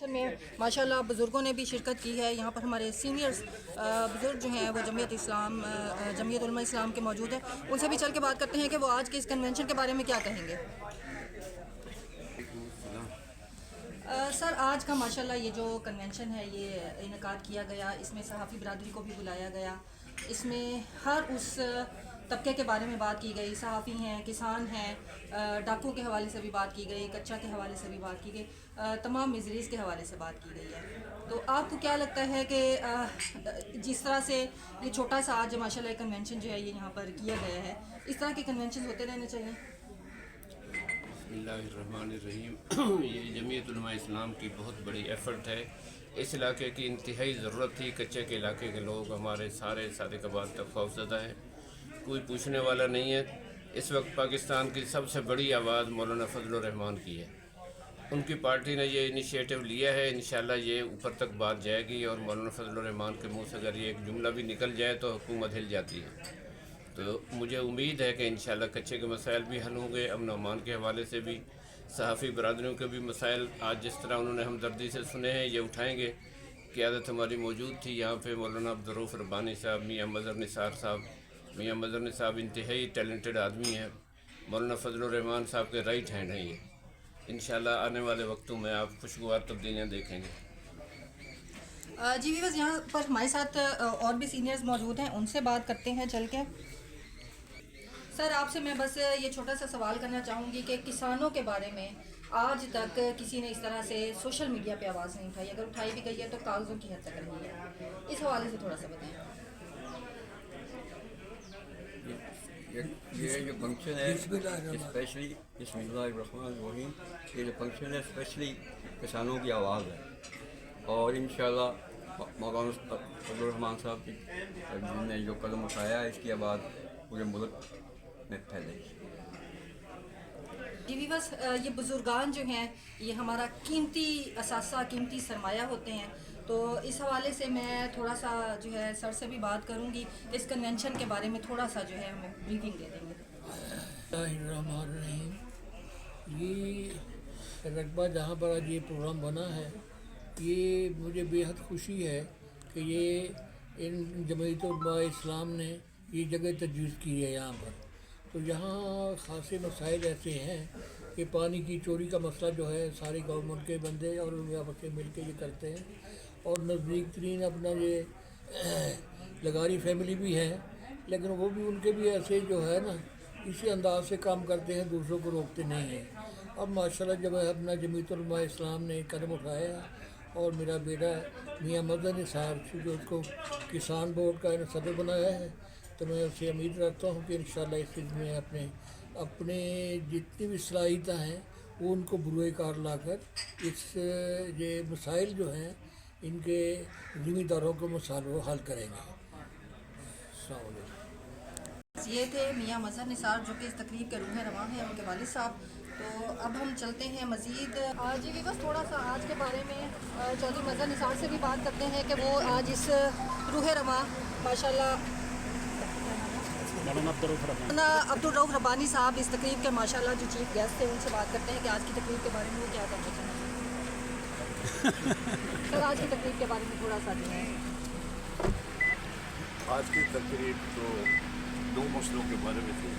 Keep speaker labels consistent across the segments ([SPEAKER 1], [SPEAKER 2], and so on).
[SPEAKER 1] میں ماشاءاللہ بزرگوں نے بھی شرکت کی ہے. یہاں پر ہمارے سینئرز بزرگ جو ہیں وہ جمعیت علماء اسلام کے موجود ہیں. ان سے بھی چل کے بات کرتے ہیں کہ وہ آج کے اس کنونشن کے بارے میں کیا کہیں گے. سر آج کا ماشاءاللہ یہ جو کنونشن ہے یہ انعقاد کیا گیا, اس میں صحافی برادری کو بھی بلایا گیا. اس میں ہر اس طبقے کے بارے میں بات کی گئی. صحافی ہیں, کسان ہیں, ڈاکو کے حوالے سے بھی بات کی گئی, کچا کے حوالے سے بھی بات کی گئی, تمام مزریز کے حوالے سے بات کی گئی ہے. تو آپ کو کیا لگتا ہے کہ جس طرح سے یہ چھوٹا سا آج ماشاءاللہ کنونشن جو ہے یہ یہاں پر کیا گیا ہے, اس طرح کے کنونشن ہوتے رہنے چاہیے؟
[SPEAKER 2] بسم اللہ الرحمن الرحیم. یہ جمعیت علماء اسلام کی بہت بڑی ایفرٹ ہے. اس علاقے کی انتہائی ضرورت تھی. کچے کے علاقے کے لوگ ہمارے سارے صادق آباد تک خوفزدہ ہیں, کوئی پوچھنے والا نہیں ہے. اس وقت پاکستان کی سب سے بڑی آواز مولانا فضل الرحمان کی ہے. ان کی پارٹی نے یہ انیشیٹو لیا ہے. انشاءاللہ یہ اوپر تک بات جائے گی, اور مولانا فضل الرحمان کے منہ سے اگر یہ ایک جملہ بھی نکل جائے تو حکومت ہل جاتی ہے. تو مجھے امید ہے کہ انشاءاللہ کچے کے مسائل بھی حل ہوں گے. امن و امان کے حوالے سے بھی صحافی برادریوں کے بھی مسائل آج جس طرح انہوں نے ہمدردی سے سنے ہیں یہ اٹھائیں گے. قیادت ہماری موجود تھی یہاں پہ, مولانا عبدالرؤف ربانی صاحب, میاں مظہر نثار صاحب. میاں مظہر نثار انتہائی ٹیلنٹڈ آدمی ہیں. مولانا فضل الرحمان صاحب کے رائٹ ہینڈ ہیں یہ. انشاءاللہ آنے والے وقتوں میں آپ خوشگوار تبدیلیاں دیکھیں گے.
[SPEAKER 1] جی ویورز, یہاں پر ہمارے ساتھ اور بھی سینئرز موجود ہیں, ان سے بات کرتے ہیں چل کے. سر آپ سے میں بس یہ چھوٹا سا سوال کرنا چاہوں گی کہ کسانوں کے بارے میں آج تک کسی نے اس طرح سے سوشل میڈیا پہ آواز نہیں اٹھائی. اگر اٹھائی بھی گئی ہے تو کاغذوں کی حد تک رہی ہے. اس حوالے سے تھوڑا سا بتائیں.
[SPEAKER 3] یہ جو فنکشن ہے اسپیشلی بسم اللہ الرحمن الرحیم, یہ جو فنکشن ہے اسپیشلی کسانوں کی آواز ہے. اور انشاءاللہ مولانا فضل الرحمان صاحب کی جن نے جو قدم اٹھایا ہے اس کی آواز پورے ملک میں پھیلے گی.
[SPEAKER 1] جی ویورز, یہ بزرگان جو ہیں یہ ہمارا قیمتی اثاثہ, قیمتی سرمایہ ہوتے ہیں. تو اس حوالے سے میں تھوڑا سا جو ہے سر سے بھی بات کروں گی, اس کنونشن کے بارے میں تھوڑا سا جو ہے ہمیں بریفنگ دے دیں گے.
[SPEAKER 4] بسم اللہ الرحمن الرحیم. یہ رقبہ جہاں پر آج یہ پروگرام بنا ہے, یہ مجھے بے حد خوشی ہے کہ یہ ان جمعیت علماء اسلام نے یہ جگہ تجویز کی ہے یہاں پر. تو یہاں خاصے مسائل ایسے ہیں کہ پانی کی چوری کا مسئلہ جو ہے سارے گورنمنٹ کے بندے اور آپس میں مل کے یہ کرتے ہیں. اور نزدیک ترین اپنا یہ لغاری فیملی بھی ہے, لیکن وہ بھی ان کے بھی ایسے جو ہے نا اسی انداز سے کام کرتے ہیں, دوسروں کو روکتے نہیں ہیں. اب ماشاءاللہ جب اپنا جمعیت علماء اسلام نے قدم اٹھایا اور میرا بیٹا میاں مظہر نثار جو اس کو کسان بورڈ کا صدر بنایا ہے, تو میں اس سے امید رکھتا ہوں کہ انشاءاللہ اس چیز میں اپنے جتنی بھی صلاحیتیں ہیں وہ ان کو بروئے کار لا کر اس یہ مسائل جو ہیں ان کے ذمہ داروں کو مسائل حل کریں گے. السلام علیکم.
[SPEAKER 1] یہ تھے میاں مظہر نثار جو کہ اس تقریب کے روح رواں ہیں, ان کے والد صاحب. تو اب ہم چلتے ہیں مزید. جی بھی بس تھوڑا سا آج کے بارے میں چودھری مظہر نثار سے بھی بات کرتے ہیں کہ وہ آج اس روح رواں ماشاءاللہ عبدالرؤف ربانی صاحب اس تقریب کے ماشاءاللہ جو چیف گیسٹ تھے, ان سے بات کرتے ہیں کہ آج کی تقریب کے بارے میں وہ کیا کہنا چاہیں گے. سر آج کی تقریب کے بارے میں تھوڑا سا جو ہے.
[SPEAKER 5] آج کی تقریب تو دو مسئلوں کے بارے میں تھی.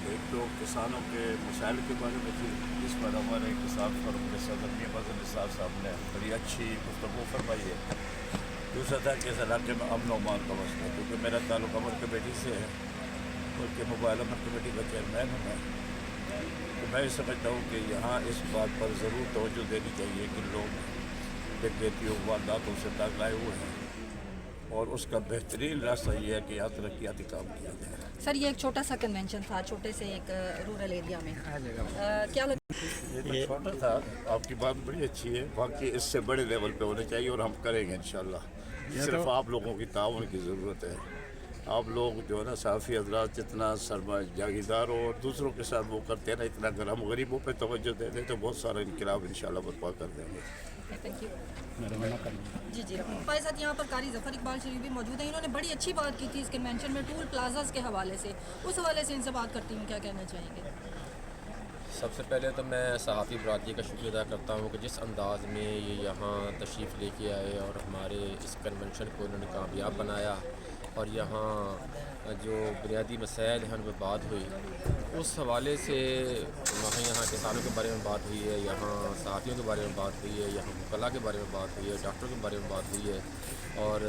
[SPEAKER 5] ایک تو کسانوں کے مسائل کے بارے میں تھی, جس پر ہمارے کسان فورم کے صدر میاں مظہر نثار صاحب نے بڑی اچھی گفتگو فرمائی ہے. دوسرا تھا کہ اس علاقے میں امن و امان کا مسئلہ, کیونکہ میرا تعلق امر کمیٹی سے ہے, بلکہ موبائل امر کمیٹی کا چیئرمین ہوں میں. تو میں یہ سمجھتا ہوں کہ یہاں اس بات پر ضرور توجہ دینی چاہیے کہ لوگ ڈکیتیوں وارداتوں سے داغ لائے ہوئے ہیں, اور اس کا بہترین راستہ یہ ہے کہ یہاں ترقیاتی کام کیا جائے.
[SPEAKER 1] سر یہ ایک چھوٹا سا کنونشن تھا, چھوٹے سے ایک رورل ایریا میں, کیا
[SPEAKER 5] یہ تو چھوٹا تھا. آپ کی بات بڑی اچھی ہے, باقی اس سے بڑے لیول پہ ہونے چاہیے, اور ہم کریں گے انشاءاللہ. صرف آپ لوگوں کی تعاون کی ضرورت ہے. آپ لوگ جو ہے نا صحافی حضرات جتنا سرمایہ جاگیردار ہو اور دوسروں کے ساتھ وہ کرتے ہیں نا, اتنا اگر ہم غریبوں پہ توجہ دے دیں تو بہت سارا انقلاب انشاءاللہ برپا کر دیں گے.
[SPEAKER 1] Thank you. جی ہمارے ساتھ یہاں پر قاری ظفر اقبال شریف بھی موجود ہیں. انہوں نے بڑی اچھی بات کی تھی اس کنونشن میں ٹول پلازاز کے حوالے سے, اس حوالے سے ان سے بات کرتی ہوں, کیا کہنا چاہیں گے.
[SPEAKER 6] سب سے پہلے تو میں صحافی برادری کا شکریہ ادا کرتا ہوں کہ جس انداز میں یہ یہاں تشریف لے کے آئے اور ہمارے اس کنونشن کو انہوں نے کامیاب بنایا اور یہاں جو بنیادی مسائل ہیں ان پہ بات ہوئی، اس حوالے سے وہاں یہاں کسانوں کے بارے میں بات ہوئی ہے، یہاں صحافیوں کے بارے میں بات ہوئی ہے، یہاں وکلاء کے بارے میں بات ہوئی ہے، ڈاکٹروں کے بارے میں بات ہوئی ہے، اور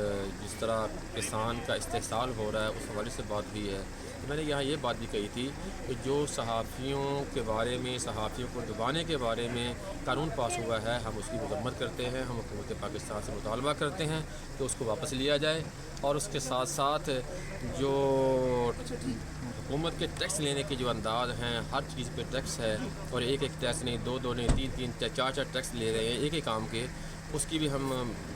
[SPEAKER 6] جس طرح کسان کا استحصال ہو رہا ہے اس حوالے سے بات ہوئی ہے۔ میں نے یہاں یہ بات بھی کہی تھی کہ جو صحافیوں کے بارے میں، صحافیوں کو دبانے کے بارے میں قانون پاس ہوا ہے، ہم اس کی مذمت کرتے ہیں، ہم حکومت پاکستان سے مطالبہ کرتے ہیں کہ اس کو واپس لیا جائے، اور اس کے ساتھ ساتھ جو حکومت کے ٹیکس لینے کے جو انداز ہیں، ہر چیز پہ ٹیکس ہے، اور ایک ایک ٹیکس نہیں، دو نہیں، تین چار ٹیکس لے رہے ہیں ایک ایک کام کے، اس کی بھی ہم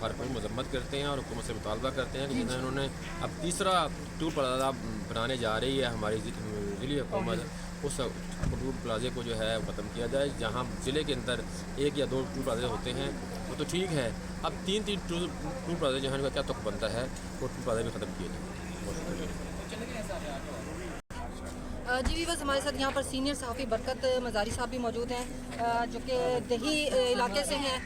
[SPEAKER 6] بھرپور مذمت کرتے ہیں اور حکومت سے مطالبہ کرتے ہیں کہ جنہیں انہوں نے اب تیسرا ٹول پلازہ بنانے جا رہی ہے ہماری ضلعی حکومت، اس ٹول پلازے کو جو ہے ختم کیا جائے۔ جہاں ضلع کے اندر 1 یا 2 ٹول پلازے ہوتے ہیں وہ تو ٹھیک ہے، اب 3 ٹول پلازے جو ہیں ان کا کیا تک بنتا ہے، وہ ٹول پلازے بھی ختم کیے جائیں۔ بہت شکریہ۔
[SPEAKER 1] جی ویورز، ہمارے ساتھ یہاں پر سینئر صحافی برکت مزاری صاحب بھی موجود ہیں، جو کہ دیہی علاقے سے ہیں،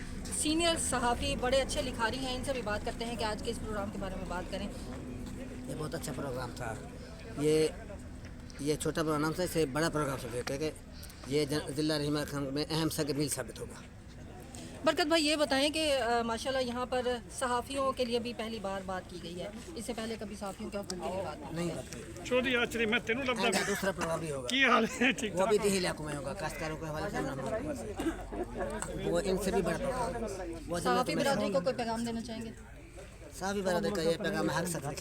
[SPEAKER 1] سینئر صحافی، بڑے اچھے لکھاری ہیں۔ ان سے بھی بات کرتے ہیں کہ آج کے اس پروگرام کے بارے میں بات کریں۔
[SPEAKER 7] یہ بہت اچھا پروگرام تھا، یہ چھوٹا پروگرام تھا، اسے بڑا پروگرام سمجھتے کہ یہ ضلع رحیم خان میں اہم سا میل ثابت ہوگا۔
[SPEAKER 1] برکت بھائی، یہ بتائیں کہ ماشاءاللہ یہاں پر صحافیوں کے لیے بھی پہلی بار بات کی گئی ہے، اس سے پہلے کبھی صحافیوں کے حقوق کے لیے بات
[SPEAKER 7] نہیں
[SPEAKER 8] چودھری آچری میں تینوں لفظ
[SPEAKER 7] دوسرا پروگرام بھی ہوگا،
[SPEAKER 8] کی حال ہے؟ ٹھیک
[SPEAKER 7] وہ بھی دیہی علاقوں میں ہوگا، کاشتکاروں کے حوالے سے وہ ان سے بھی بڑا پروگرام۔ وہ
[SPEAKER 1] صحافی برادری کو کوئی پیغام دینا چاہیں گے؟
[SPEAKER 7] صحافی برادری کا یہ پیغام حق سکتا ہے۔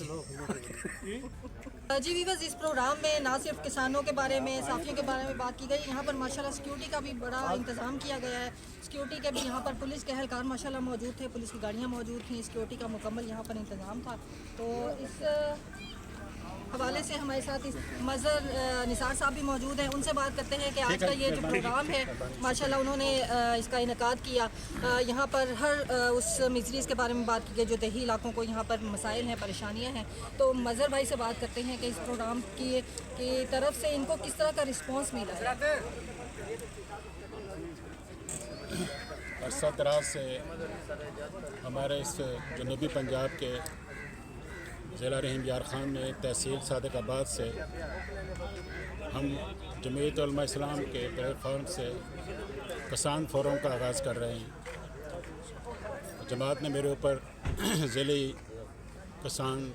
[SPEAKER 1] جی ویورز، اس پروگرام میں نہ صرف کسانوں کے بارے میں، صحافیوں کے بارے میں بات کی گئی، یہاں پر ماشاءاللہ سیکیورٹی کا بھی بڑا انتظام کیا گیا ہے۔ سیکیورٹی کے بھی یہاں پر پولیس کے اہلکار ماشاءاللہ موجود تھے، پولیس کی گاڑیاں موجود تھیں، سیکیورٹی کا مکمل یہاں پر انتظام تھا۔ تو اس حوالے سے ہمارے ساتھ مظہر نثار صاحب بھی موجود ہیں، ان سے بات کرتے ہیں کہ آج کا یہ جو پروگرام ہے ماشاءاللہ انہوں نے اس کا انعقاد کیا، یہاں پر ہر اس میزریز کے بارے میں بات کی گئی جو دیہی علاقوں کو یہاں پر مسائل ہیں، پریشانیاں ہیں۔ تو مظہر بھائی سے بات کرتے ہیں کہ اس پروگرام کی طرف سے ان کو کس طرح کا رسپانس ملا ہے۔
[SPEAKER 9] عرصہ دراز سے ہمارے اس جنوبی پنجاب کے ضلع رحیم یار خان میں تحصیل صادق آباد سے ہم جمعیت علماء اسلام کے پلیٹ فارم سے کسان فورم کا آغاز کر رہے ہیں۔ جماعت نے میرے اوپر ضلعی کسان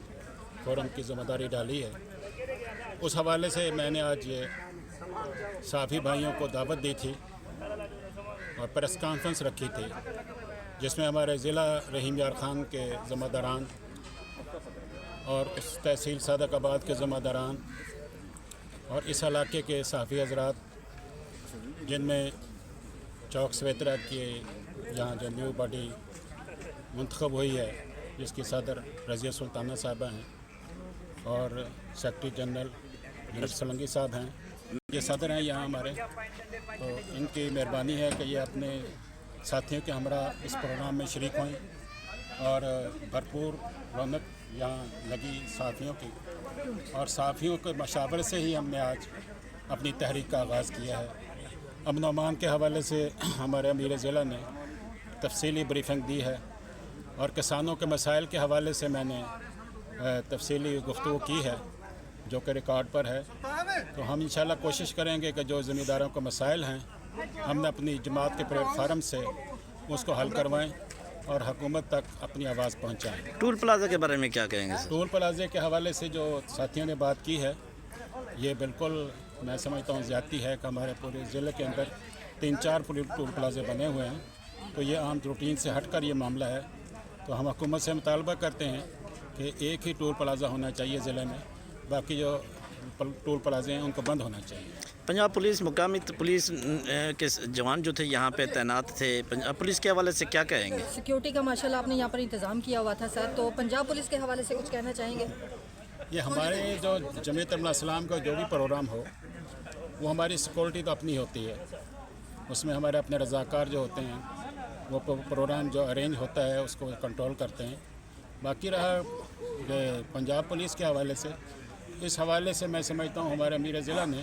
[SPEAKER 9] فورم کی ذمہ داری ڈالی ہے، اس حوالے سے میں نے آج یہ صحافی بھائیوں کو دعوت دی تھی اور پریس کانفرنس رکھی تھی، جس میں ہمارے ضلع رحیم یار خان کے ذمہ داران اور اس تحصیل صادق آباد کے ذمہ داران اور اس علاقے کے صحافی حضرات، جن میں چوک سویترا کے یہاں جو نیو باڈی منتخب ہوئی ہے جس کی صدر رضیہ سلطانہ صاحبہ ہیں اور سیکرٹری جنرل منیر سلنگی صاحب ہیں، یہ صدر ہیں یہاں ہمارے، تو ان کی مہربانی ہے کہ یہ اپنے ساتھیوں کے ہمراہ اس پروگرام میں شریک ہوئیں اور بھرپور رونق یہاں لگی صحافیوں کی، اور صحافیوں کے مشاورے سے ہی ہم نے آج اپنی تحریک کا آغاز کیا ہے۔ امن و امان کے حوالے سے ہمارے امیر ضلع نے تفصیلی بریفنگ دی ہے اور کسانوں کے مسائل کے حوالے سے میں نے تفصیلی گفتگو کی ہے جو کہ ریکارڈ پر ہے، تو ہم انشاءاللہ کوشش کریں گے کہ جو ذمہ داروں کے مسائل ہیں ہم نے اپنی جماعت کے پلیٹ فارم سے اس کو حل کروائیں اور حکومت تک اپنی آواز پہنچائیں۔
[SPEAKER 10] ٹول پلازہ کے بارے میں کیا کہیں گے؟
[SPEAKER 9] ٹول پلازے کے حوالے سے جو ساتھیوں نے بات کی ہے، یہ بالکل میں سمجھتا ہوں زیادتی ہے کہ ہمارے پورے ضلع کے اندر 3-4 ٹول پلازے بنے ہوئے ہیں، تو یہ عام روٹین سے ہٹ کر یہ معاملہ ہے، تو ہم حکومت سے مطالبہ کرتے ہیں کہ ایک ہی ٹول پلازہ ہونا چاہیے ضلع میں، باقی جو ٹول پلازے ہیں ان کو بند ہونا چاہیے۔
[SPEAKER 10] پنجاب پولیس مقامی پولیس کے جوان جو تھے یہاں پہ تعینات تھے، پنجاب پولیس کے حوالے سے کیا کہیں گے؟
[SPEAKER 1] سیکیورٹی کا ماشاءاللہ آپ نے یہاں پر انتظام کیا ہوا تھا سر، تو پنجاب پولیس کے حوالے سے کچھ کہنا چاہیں گے؟
[SPEAKER 9] یہ ہمارے جو جمعیت علماء اسلام کا جو بھی پروگرام ہو وہ ہماری سیکورٹی تو اپنی ہوتی ہے، اس میں ہمارے اپنے رضاکار جو ہوتے ہیں وہ پروگرام جو ارینج ہوتا ہے اس کو کنٹرول کرتے ہیں۔ باقی رہا پنجاب پولیس کے حوالے سے، اس حوالے سے میں سمجھتا ہوں ہمارے امیر ضلع نے